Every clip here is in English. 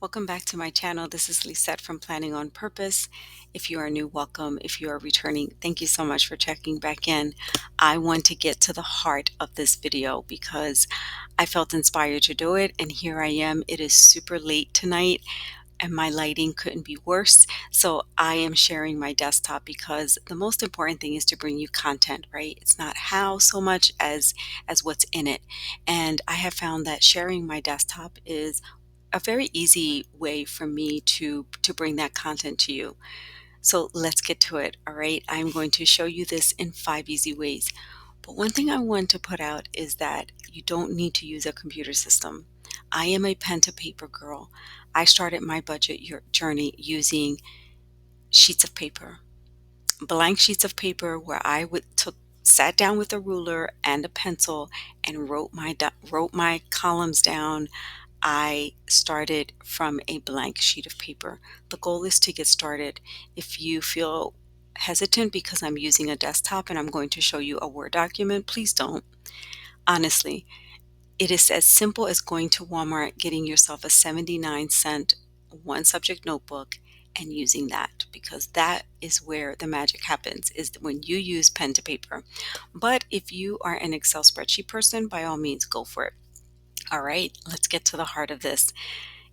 Welcome back to my channel. This is Lisette from Planning on Purpose. If you are new, welcome. If you are returning, thank you so much for checking back in. I want to get to the heart of this video because I felt inspired to do it, and here I am. It is super late tonight and my lighting couldn't be worse. So I am sharing my desktop because the most important thing is to bring you content, right? It's not how so much as what's in it. And I have found that sharing my desktop is a very easy way for me to bring that content to you. So let's get to it. All right. I'm going to show you this in 5 easy ways. But one thing I want to put out is that you don't need to use a computer system. I am a pen to paper girl. I started my budget journey using sheets of paper, blank sheets of paper where I would took sat down with a ruler and a pencil and wrote my columns down. I started from a blank sheet of paper. The goal is to get started. If you feel hesitant because I'm using a desktop and I'm going to show you a Word document, please don't. Honestly, it is as simple as going to Walmart, getting yourself a 79-cent one subject notebook and using that, because that is where the magic happens, is when you use pen to paper. But if you are an Excel spreadsheet person, by all means, go for it. All right, let's get to the heart of this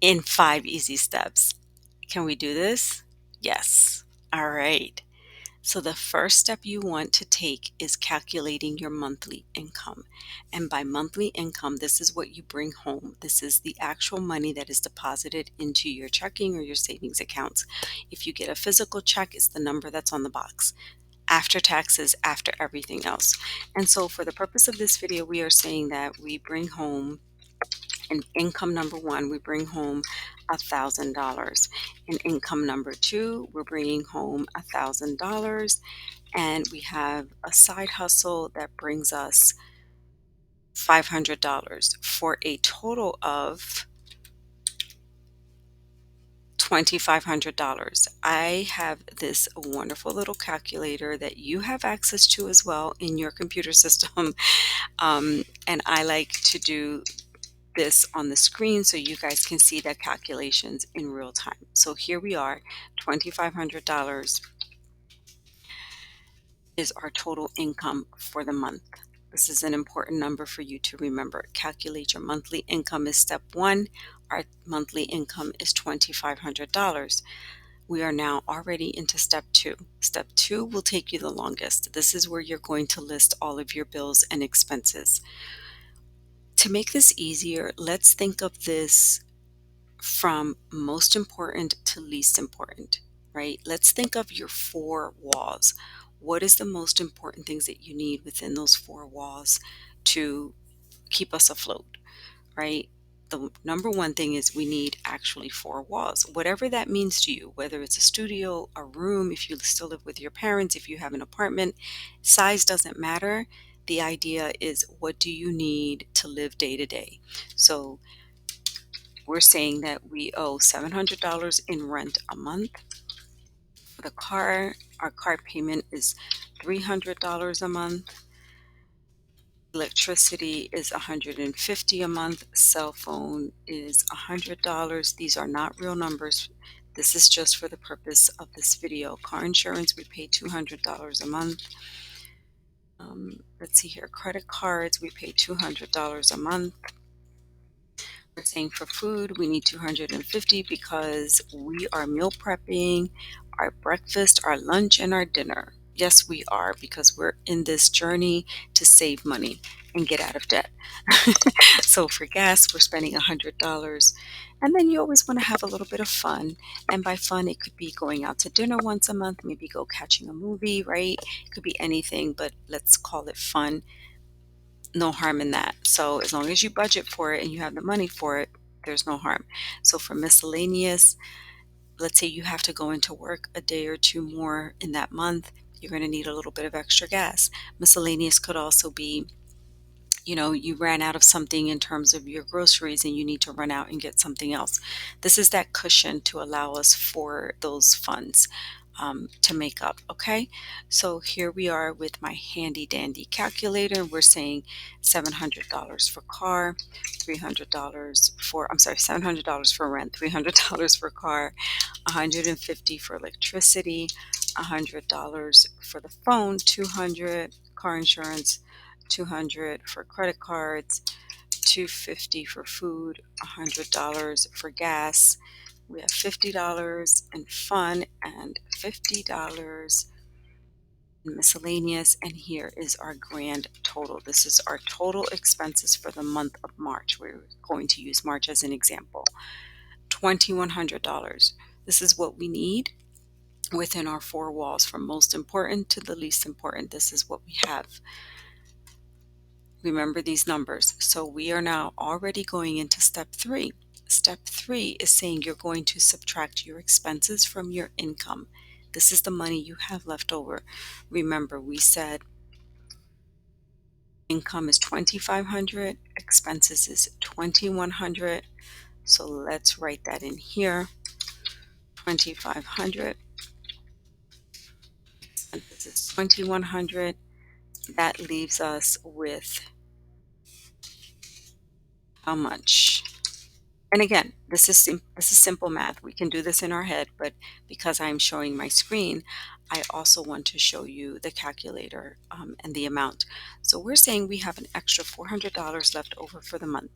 in 5 easy steps. Can we do this? Yes. All right. So the first step you want to take is calculating your monthly income. And by monthly income, this is what you bring home. This is the actual money that is deposited into your checking or your savings accounts. If you get a physical check, it's the number that's on the box. After taxes, after everything else. And so for the purpose of this video, we are saying that we bring home, in income number one, we bring home $1,000. In income number two, we're bringing home $1,000, and we have a side hustle that brings us $500 for a total of $2,500. I have this wonderful little calculator that you have access to as well in your computer system, and I like to do this on the screen so you guys can see the calculations in real time. So here we are, $2,500 is our total income for the month. This is an important number for you to remember. Calculate your monthly income is step one. Our monthly income is $2,500. We are now already into step two. Step two will take you the longest. This is where you're going to list all of your bills and expenses. To make this easier, let's think of this from most important to least important, right? Let's think of your four walls. What is the most important things that you need within those four walls to keep us afloat, right? The number one thing is we need actually four walls, whatever that means to you, whether it's a studio, a room, if you still live with your parents, if you have an apartment, size doesn't matter. The idea is, what do you need to live day to day? So we're saying that we owe $700 in rent a month. For the car, our car payment is $300 a month. Electricity is $150 a month. Cell phone is $100. These are not real numbers. This is just for the purpose of this video. Car insurance, we pay $200 a month. Let's see here. Credit cards, we pay $200 a month. We're saying for food, we need 250 because we are meal prepping our breakfast, our lunch, and our dinner. Yes, we are, because we're in this journey to save money and get out of debt. So for gas, we're spending $100. And then you always want to have a little bit of fun. And by fun, it could be going out to dinner once a month, maybe go catching a movie, right? It could be anything, but let's call it fun. No harm in that. So as long as you budget for it and you have the money for it, there's no harm. So for miscellaneous, let's say you have to go into work a day or two more in that month, you're going to need a little bit of extra gas. Miscellaneous could also be, you ran out of something in terms of your groceries and you need to run out and get something else. This is that cushion to allow us for those funds. to make up. Okay, so here we are with my handy dandy calculator. We're saying $700 for car, $300 for, I'm sorry, $700 for rent, $300 for car, $150 for electricity, $100 for the phone, 200 car insurance, 200 for credit cards, 250 for food, $100 for gas. We have $50 in fun and $50 in miscellaneous, and here is our grand total. This is our total expenses for the month of March. We're going to use March as an example. $2,100. This is what we need within our four walls, from most important to the least important. This is what we have. Remember these numbers. So we are now already going into step 3. Step 3 is saying you're going to subtract your expenses from your income. This is the money you have left over. Remember, we said income is $2,500, expenses is $2,100. So let's write that in here. $2,500, expenses is $2,100. That leaves us with how much? And again, this is simple math. We can do this in our head, but because I'm showing my screen, I also want to show you the calculator and the amount. So we're saying we have an extra $400 left over for the month.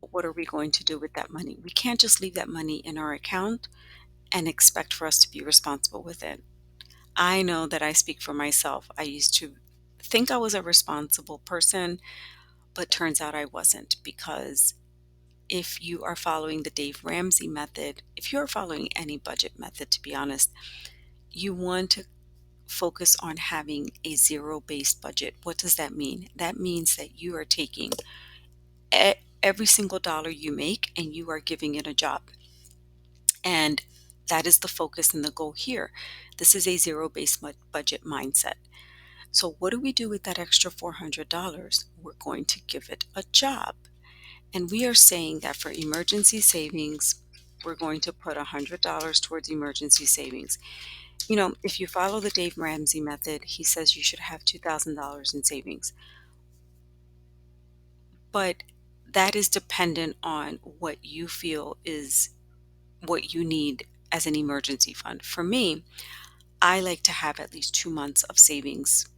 What are we going to do with that money? We can't just leave that money in our account and expect for us to be responsible with it. I know that I speak for myself. I used to think I was a responsible person, but turns out I wasn't, because if you are following the Dave Ramsey method, if you're following any budget method, to be honest, you want to focus on having a zero-based budget. What does that mean? That means that you are taking every single dollar you make and you are giving it a job. And that is the focus and the goal here. This is a zero-based budget mindset. So what do we do with that extra $400? We're going to give it a job. And we are saying that for emergency savings, we're going to put $100 towards emergency savings. You know, if you follow the Dave Ramsey method, he says you should have $2,000 in savings. But that is dependent on what you feel is what you need as an emergency fund. For me, I like to have at least 2 months of savings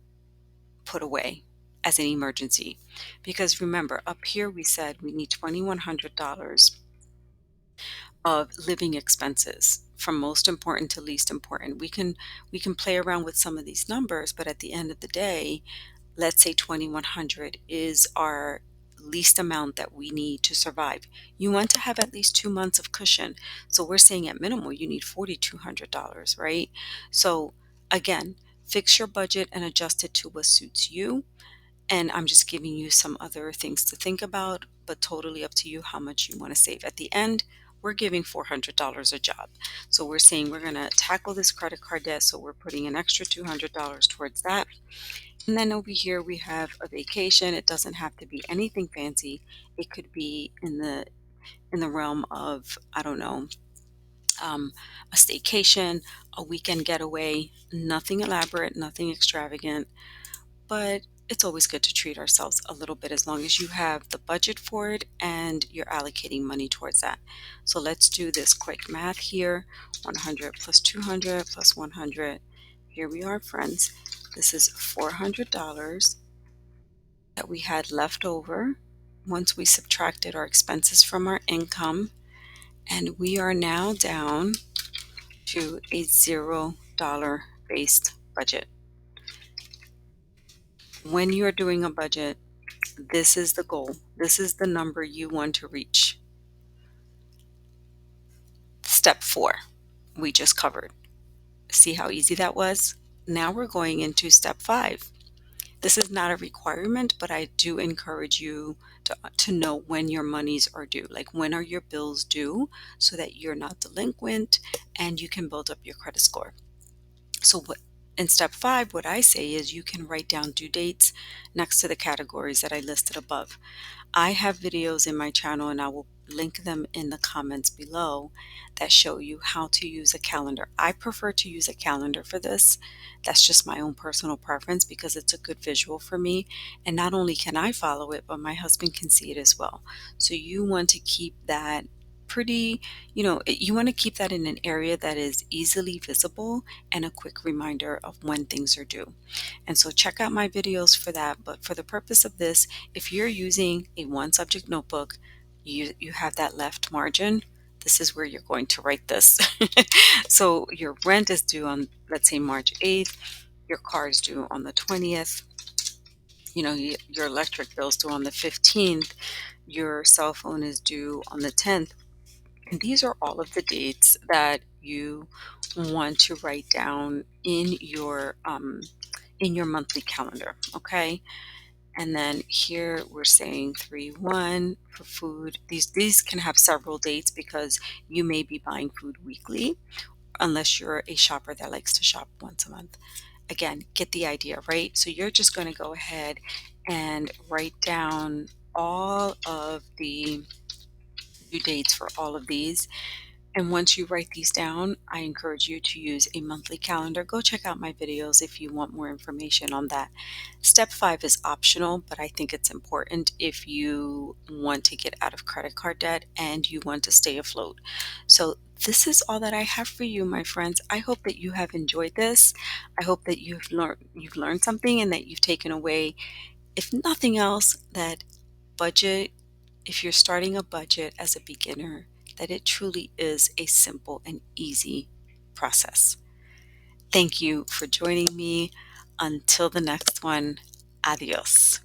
put away as an emergency. Because remember, up here we said we need $2,100 of living expenses, from most important to least important. We can play around with some of these numbers, but at the end of the day, let's say 2,100 is our least amount that we need to survive. You want to have at least 2 months of cushion. So we're saying at minimal you need $4,200, right? So again, fix your budget and adjust it to what suits you. And I'm just giving you some other things to think about, but totally up to you how much you want to save. At the end, we're giving $400 a job. So we're saying we're going to tackle this credit card debt. So we're putting an extra $200 towards that. And then over here we have a vacation. It doesn't have to be anything fancy. It could be in the realm of, I don't know, a staycation, a weekend getaway, nothing elaborate, nothing extravagant, but it's always good to treat ourselves a little bit as long as you have the budget for it and you're allocating money towards that. So let's do this quick math here. 100 plus 200 plus 100. Here we are, friends. This is $400 that we had left over once we subtracted our expenses from our income. And we are now down to a $0 based budget. When you're doing a budget, this is the goal. This is the number you want to reach. Step 4, we just covered. See how easy that was? Now we're going into step 5. This is not a requirement, but I do encourage you to know when your monies are due. Like, when are your bills due, so that you're not delinquent and you can build up your credit score. So in step 5, what I say is you can write down due dates next to the categories that I listed above. I have videos in my channel, and I will link them in the comments below that show you how to use a calendar. I prefer to use a calendar for this. That's just my own personal preference because it's a good visual for me. And not only can I follow it, but my husband can see it as well. So you want to keep that pretty, you want to keep that in an area that is easily visible and a quick reminder of when things are due. And so check out my videos for that. But for the purpose of this, if you're using a one subject notebook, you have that left margin. This is where you're going to write this. So your rent is due on, let's say, March 8th. Your car is due on the 20th. Your electric bill is due on the 15th. Your cell phone is due on the 10th. And these are all of the dates that you want to write down in your monthly calendar. Okay. And then here we're saying 3/1 for food. These can have several dates because you may be buying food weekly unless you're a shopper that likes to shop once a month. Again, get the idea, right? So you're just going to go ahead and write down all of the due dates for all of these. And once you write these down, I encourage you to use a monthly calendar. Go check out my videos if you want more information on that. Step 5 is optional, but I think it's important if you want to get out of credit card debt and you want to stay afloat. So this is all that I have for you, my friends. I hope that you have enjoyed this. I hope that you've learned something and that you've taken away, if nothing else, that budget, if you're starting a budget as a beginner, that it truly is a simple and easy process. Thank you for joining me. Until the next one, adios.